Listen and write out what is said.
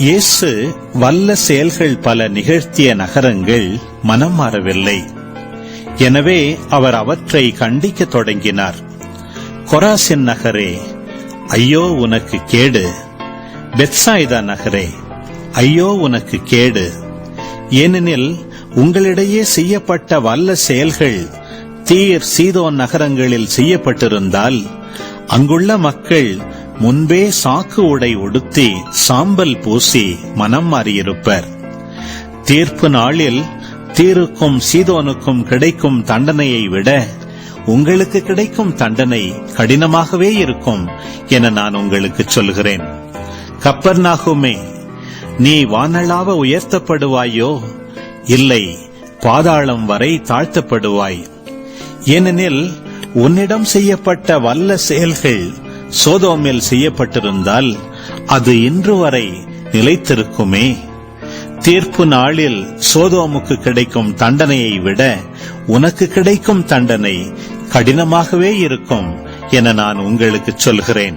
இயேசு வல்ல செயல்கள் பல நிகழ்த்திய நகரங்கள் மனம் மாறவில்லை. எனவே அவர் அவற்றை கண்டிக்க தொடங்கினார். கொராசின் நகரே, ஐயோ உனக்கு கேடு! பெத்சாய்தா நகரே, ஐயோ உனக்கு கேடு! ஏனெனில் உங்களிடையே செய்யப்பட்ட வல்ல செயல்கள் தீர் சீதோன் நகரங்களில் செய்யப்பட்டிருந்தால் அங்குள்ள மக்கள் முன்பே சாக்கு உடை உடுத்தி சாம்பல் பூசி மனம் மாறியிருப்பர். தீர்ப்பு நாளில் தீருக்கும் சீதோனுக்கும் கிடைக்கும் தண்டனையை விட உங்களுக்கு கிடைக்கும் தண்டனை கடினமாகவே இருக்கும் என நான் உங்களுக்கு சொல்கிறேன். கப்பர்நாகுமே, நீ வானளாவ உயர்த்தப்படுவாயோ? இல்லை, பாதாளம் வரை தாழ்த்தப்படுவாய். ஏனெனில் உன்னிடம் செய்யப்பட்ட வல்ல செயல்கள் சோதோமில் செய்யப்பட்டிருந்தால் அது இன்று வரை நிலைத்திருக்குமே. தீர்ப்பு நாளில் சோதோமுக்கு கிடைக்கும் தண்டனையை விட உனக்கு கிடைக்கும் தண்டனை கடினமாகவே இருக்கும் என நான் உங்களுக்கு சொல்கிறேன்.